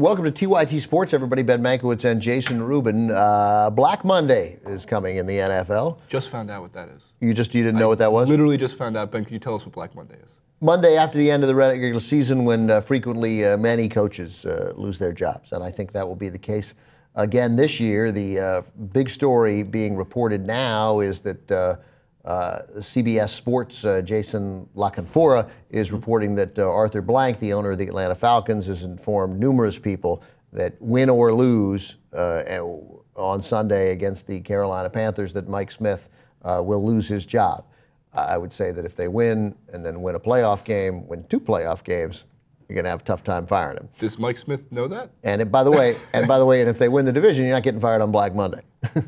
Welcome to TYT Sports, everybody. Ben Mankiewicz and Jason Rubin. Black Monday is coming in the NFL. Just found out what that is. You didn't know what that was? Literally just found out. Ben, can you tell us what Black Monday is? Monday after the end of the regular season, when frequently many coaches lose their jobs, and I think that will be the case again this year. The big story being reported now is that CBS Sports, Jason La Canfora, is reporting that Arthur Blank, the owner of the Atlanta Falcons, has informed numerous people that win or lose on Sunday against the Carolina Panthers that Mike Smith will lose his job. I would say that if they win and then win a playoff game, win 2 playoff games, you're going to have a tough time firing him. Does Mike Smith know that? And by the way, if they win the division, you're not getting fired on Black Monday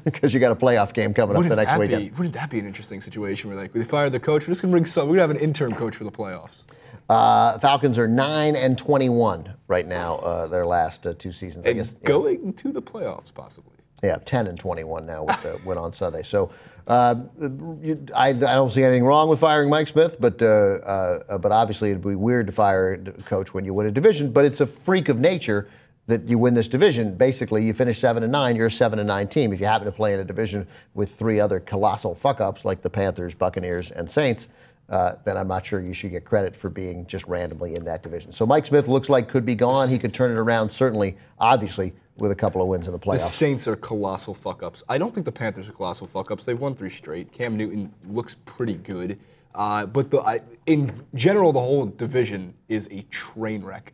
because you got a playoff game coming up the next weekend. Wouldn't that be an interesting situation where they fired the coach? We're just going to bring some. We're going to have an interim coach for the playoffs. Falcons are 9-21 right now. Their last 2 seasons, I guess. Going to the playoffs, possibly. Yeah, 10-21 now with the win on Sunday. So I don't see anything wrong with firing Mike Smith, but obviously it'd be weird to fire a coach when you win a division. But it's a freak of nature that you win this division. Basically, you finish 7-9, you're a 7-9 team. If you happen to play in a division with 3 other colossal fuck-ups like the Panthers, Buccaneers, and Saints, then I'm not sure you should get credit for being just randomly in that division. So Mike Smith looks like could be gone. He could turn it around, certainly, obviously, with a couple of wins in the playoffs. The Saints are colossal fuck-ups. I don't think the Panthers are colossal fuck-ups. They've won 3 straight. Cam Newton looks pretty good. But in general, the whole division is a train wreck.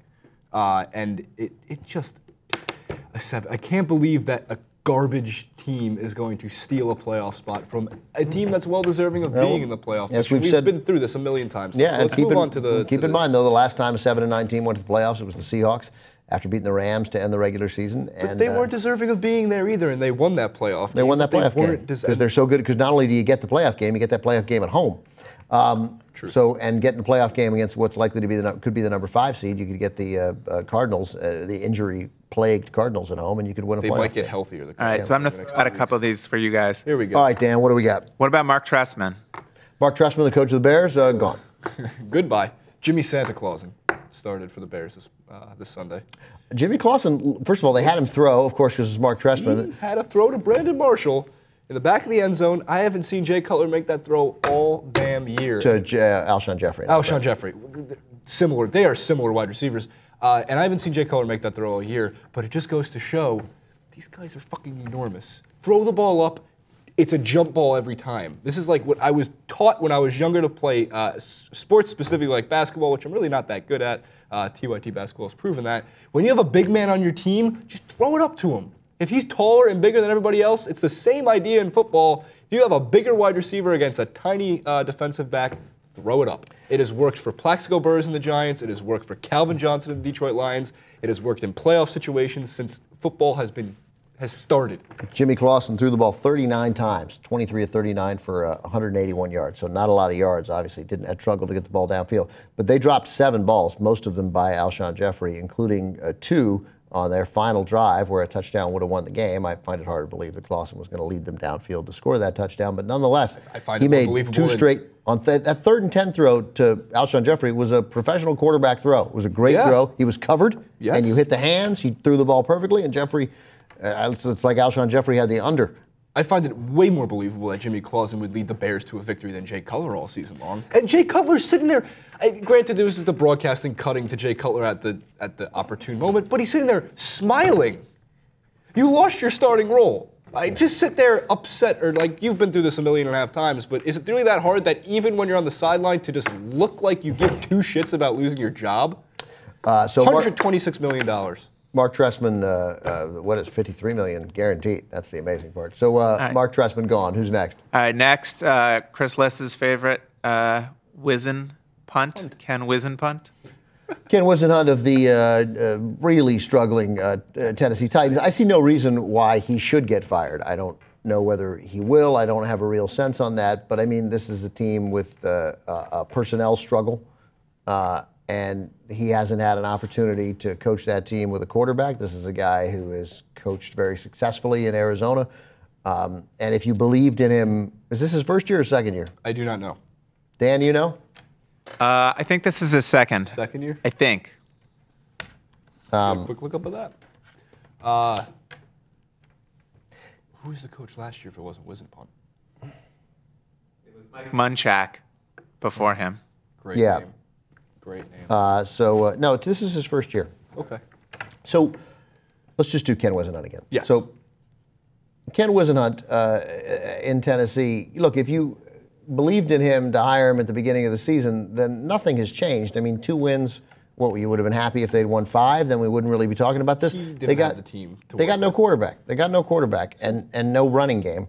And it just... I can't believe that a garbage team is going to steal a playoff spot from a team that's well-deserving of being in the playoff. Yes, we've been through this a million times. Yeah, so let's move on to the... Keep in mind, though, the last time a 7-9 team went to the playoffs, it was the Seahawks, after beating the Rams to end the regular season. But they weren't deserving of being there either, and they won that playoff game. They won that playoff game because they're so good. Because not only do you get the playoff game, you get that playoff game at home. True. So, and getting the playoff game against what's likely to be could be the number 5 seed, you could get the Cardinals, the injury-plagued Cardinals at home, and you could win a playoff. They might get healthier. All right, so I'm going to add a couple of these for you guys. Here we go. All right, Dan, what do we got? What about Mark Trestman? Mark Trestman, the coach of the Bears, gone. Goodbye. Jimmy Santa Clausen started for the Bears this Sunday. Jimmy Clausen, first of all, they had him throw, of course, because it's Mark Trestman. He had a throw to Brandon Marshall in the back of the end zone. I haven't seen Jay Cutler make that throw all damn year. To Alshon Jeffrey. Alshon Jeffrey. Similar. They are similar wide receivers. And I haven't seen Jay Cutler make that throw all year, but it just goes to show these guys are fucking enormous. Throw the ball up. It's a jump ball every time. This is like what I was taught when I was younger to play sports, specifically like basketball, which I'm really not that good at. TYT basketball has proven that. When you have a big man on your team, just throw it up to him. If he's taller and bigger than everybody else, it's the same idea in football. If you have a bigger wide receiver against a tiny defensive back, throw it up. It has worked for Plaxico Burress and the Giants. It has worked for Calvin Johnson and the Detroit Lions. It has worked in playoff situations since football has started. Jimmy Clausen threw the ball 39 times, 23 of 39 for 181 yards. So not a lot of yards, obviously. Had trouble to get the ball downfield. But they dropped 7 balls, most of them by Alshon Jeffrey, including 2 on their final drive where a touchdown would have won the game. I find it hard to believe that Clausen was going to lead them downfield to score that touchdown. But nonetheless, he made 2 straight. On that 3rd and 10 throw to Alshon Jeffrey was a professional quarterback throw. It was a great throw. He was covered, and you hit the hands. He threw the ball perfectly, and Jeffrey... it's like Alshon Jeffrey had the under. I find it way more believable that Jimmy Clausen would lead the Bears to a victory than Jay Cutler all season long. And Jay Cutler's sitting there. Granted, there was the broadcasting cutting to Jay Cutler at the opportune moment, but he's sitting there smiling. You lost your starting role. Just sit there upset, or like you've been through this 1.5 million times, but is it really that hard that even when you're on the sideline to just look like you give 2 shits about losing your job? So $126 million. Mark Trestman, what is $53 million guaranteed? That's the amazing part. So Mark Trestman gone. Who's next? All right, next, Chris Liss's favorite, Wizen Punt, Ken Wizen Punt. Ken Wisenhunt of the really struggling Tennessee Titans. I see no reason why he should get fired. I don't know whether he will. I don't have a real sense on that. But, I mean, this is a team with a personnel struggle. And he hasn't had an opportunity to coach that team with a quarterback. This is a guy who has coached very successfully in Arizona. And if you believed in him, is this his first year or second year? I do not know. Dan, you know? I think this is his second. Second year? I think. Quick look up of that. Who was the coach last year if it wasn't Wizen Punt? It was Mike Munchak before him. Great Yeah. name. Great name. No, this is his first year. Okay. So let's just do Ken Wisenhunt again. Yes. So Ken Wisenhunt in Tennessee, look, if you believed in him to hire him at the beginning of the season, then nothing has changed. I mean, 2 wins, you would have been happy if they'd won 5, then we wouldn't really be talking about this. He didn't have the team to They work got no with. quarterback. They got no quarterback and no running game,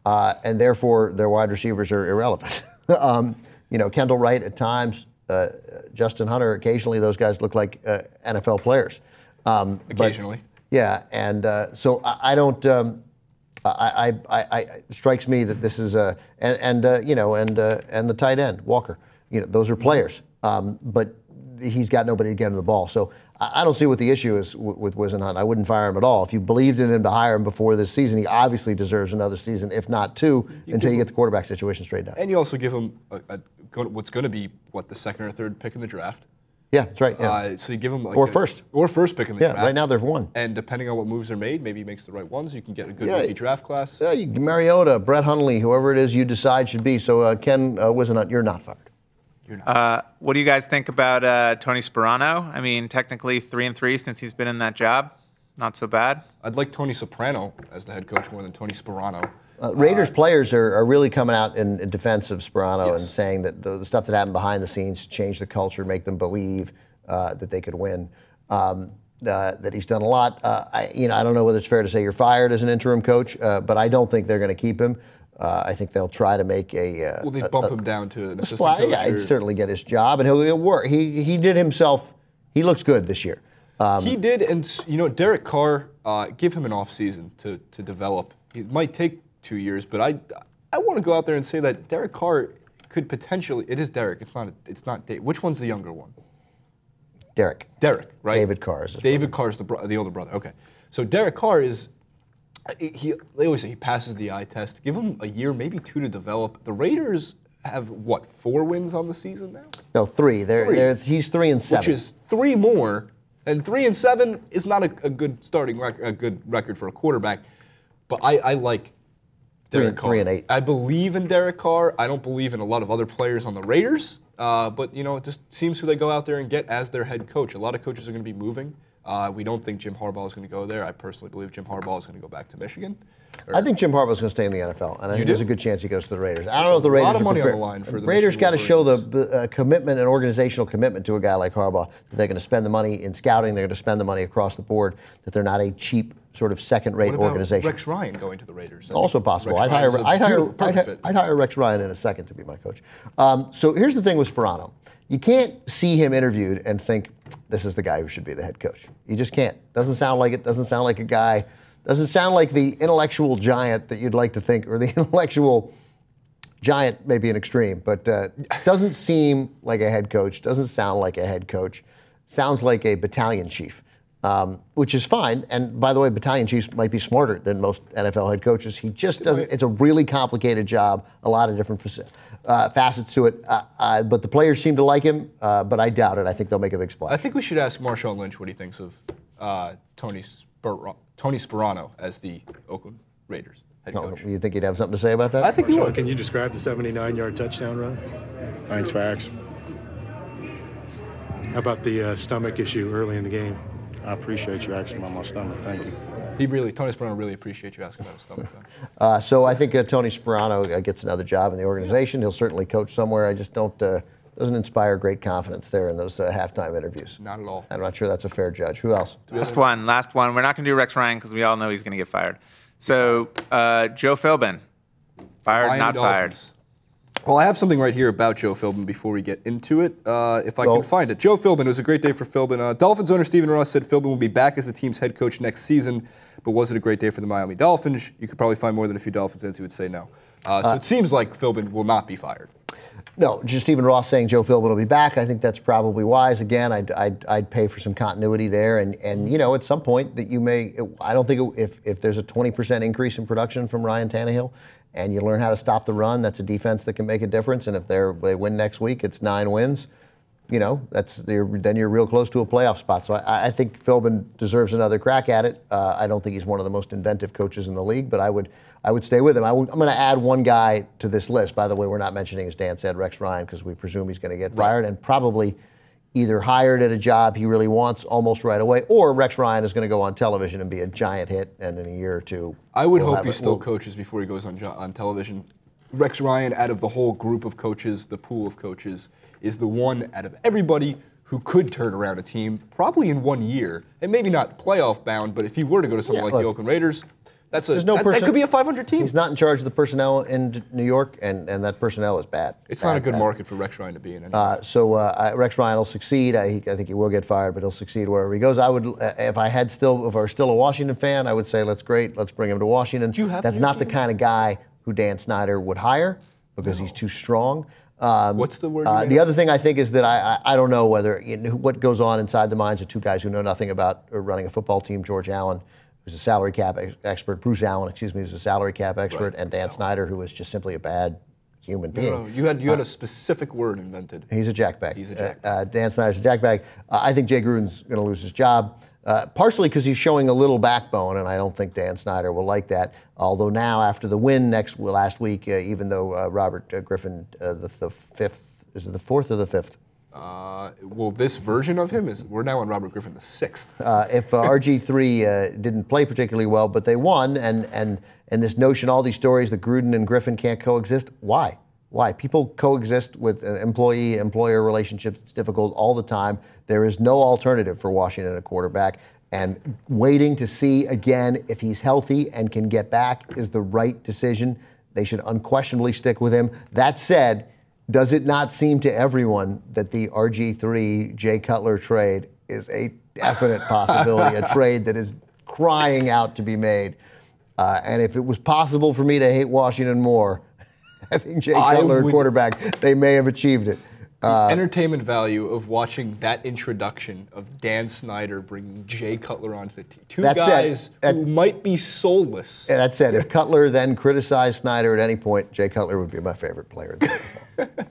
and therefore their wide receivers are irrelevant. Kendall Wright at times, Justin Hunter occasionally. Those guys look like NFL players. Occasionally. Yeah, and so I don't. It strikes me that this is and the tight end Walker. Those are players, but he's got nobody to get him the ball. So I don't see what the issue is with Wisenhunt. I wouldn't fire him at all. If you believed in him to hire him before this season, he obviously deserves another season, if not 2, until you get the quarterback situation straightened out. And you also give him what's going to be, the second or third pick in the draft. Yeah, that's right. Yeah. So you give him Or first. Or first pick in the draft. Right now there's 1. And depending on what moves are made, maybe he makes the right ones. You can get a good rookie draft class. Yeah, Mariota, Brett Hundley, whoever it is you decide should be. So Ken Wisenhunt, you're not fired. What do you guys think about Tony Sparano? I mean, technically 3-3 since he's been in that job. Not so bad. I'd like Tony Soprano as the head coach more than Tony Sparano. Raiders players are really coming out in defense of Sparano Yes. and saying that the stuff that happened behind the scenes changed the culture, make them believe that they could win. That he's done a lot. I don't know whether it's fair to say you're fired as an interim coach, but I don't think they're going to keep him. I think they'll try to make a. Will they bump him down to an assistant well, coach? yeah, he'd certainly get his job, and he'll work. He did himself. He looks good this year. He did, and Derek Carr, give him an off season to develop. It might take 2 years, but I want to go out there and say that Derek Carr could potentially. It is Derek. It's not Dave. Which one's the younger one? Derek, right? David Carr is his David Carr is the older brother. Okay, so Derek Carr is. They always say he passes the eye test. Give him a year, maybe 2 to develop. The Raiders have 4 wins on the season now? No, 3. He's 3-7. Which is 3 more, and 3-7 is not a good a good record for a quarterback. But I like Derek Carr. 3-8. I believe in Derek Carr. I don't believe in a lot of other players on the Raiders. But it just seems who they go out there and get as their head coach. A lot of coaches are going to be moving. We don't think Jim Harbaugh is going to go there. I personally believe Jim Harbaugh is going to go back to Michigan. I think Jim Harbaugh is going to stay in the NFL, and I think there's a good chance he goes to the Raiders. I don't know if the There's a Raiders lot of are money on prepared. the line for the Raiders Michigan got to show Wolverines. the commitment and organizational commitment to a guy like Harbaugh that they're going to spend the money in scouting, they're going to spend the money across the board, that they're not a cheap sort of second-rate What about organization. Rex Ryan going to the Raiders? Also possible. Rex I'd Ryan's a perfect fit. hire Rex Ryan in a second to be my coach. So here's the thing with Sparano. You can't see him interviewed and think this is the guy who should be the head coach. You just can't. Doesn't sound like it. Doesn't sound like a guy. Doesn't sound like the intellectual giant that you'd like to think, or the intellectual giant, maybe an extreme, but doesn't seem like a head coach. Doesn't sound like a head coach. Sounds like a battalion chief. Which is fine. And by the way, battalion chiefs might be smarter than most NFL head coaches. He just doesn't. It's a really complicated job, a lot of different facets to it. But the players seem to like him, but I doubt it. I think they'll make a big splash. I think we should ask Marshawn Lynch what he thinks of Tony Sparano as the Oakland Raiders head coach. You think he'd have something to say about that? I think he Marshawn, would. can you describe the 79-yard touchdown run? Thanks, Fax. How about the stomach issue early in the game? I appreciate you asking about my stomach. Thank you. Tony Sparano really appreciates you asking about his stomach. Though. So I think Tony Sparano gets another job in the organization. He'll certainly coach somewhere. I just don't. Doesn't inspire great confidence there in those halftime interviews. Not at all. I'm not sure that's a fair judge. Who else? Last one. We're not going to do Rex Ryan because we all know he's going to get fired. So Joe Philbin, fired, Miami not fired. Dolphins. Well, I have something right here about Joe Philbin before we get into it, if I can find it. Joe Philbin, it was a great day for Philbin. Dolphins owner Stephen Ross said Philbin will be back as the team's head coach next season, but was it a great day for the Miami Dolphins? You could probably find more than a few Dolphins fans who would say no. So it seems like Philbin will not be fired. No, just Stephen Ross saying Joe Philbin will be back. I think that's probably wise. Again, I'd pay for some continuity there, and at some point that you may. I don't think if there's a 20% increase in production from Ryan Tannehill, and you learn how to stop the run, that's a defense that can make a difference. And if they win next week, it's 9 wins. then you're real close to a playoff spot. So I think Philbin deserves another crack at it. I don't think he's one of the most inventive coaches in the league, but I would stay with him. I'm going to add one guy to this list. By the way, we're not mentioning, as Dan said, Rex Ryan, because we presume he's going to get fired and probably either hired at a job he really wants almost right away, or Rex Ryan is going to go on television and be a giant hit, and in a year or two, I would hope he still coaches before he goes on television. Rex Ryan, out of the whole group of coaches, the pool of coaches, is the one out of everybody who could turn around a team probably in 1 year, and maybe not playoff bound, but if he were to go to something like the Oakland Raiders, that could be a 500 team. He's not in charge of the personnel in New York, and that personnel is bad. It's not a good market for Rex Ryan to be in. Rex Ryan will succeed. I think he will get fired, but he'll succeed wherever he goes. I would, if I were still a Washington fan, I would say, that's great. Let's bring him to Washington. That's not the kind of guy who Dan Snyder would hire because he's too strong. What's the word? The other thing I think is that I don't know what goes on inside the minds of two guys who know nothing about running a football team. George Allen, who's a salary cap expert, Bruce Allen, who's a salary cap expert, and Dan Snyder, who is just simply a bad human being. No, you had a specific word invented. He's a jackbag. He's a jackbag. Dan Snyder's a jackbag. I think Jay Gruden's going to lose his job, partially because he's showing a little backbone, and I don't think Dan Snyder will like that. Although now, after the win last week, even though Robert Griffin, the fifth, is it the fourth or the fifth? Well, this version of him we're now on Robert Griffin the sixth. If RG3 didn't play particularly well, but they won, and this notion, all these stories that Gruden and Griffin can't coexist, why? Why? People coexist with employee-employer relationships. It's difficult all the time. There is no alternative for Washington at quarterback, and waiting to see again if he's healthy and can get back is the right decision. They should unquestionably stick with him. That said, does it not seem to everyone that the RG3 Jay Cutler trade is a definite possibility, a trade that is crying out to be made? And if it was possible for me to hate Washington more, having Jay Cutler at quarterback, they may have achieved it. The entertainment value of watching that introduction of Dan Snyder bringing Jay Cutler onto the team. Two guys who might be soulless. That said, if Cutler then criticized Snyder at any point, Jay Cutler would be my favorite player in the NFL.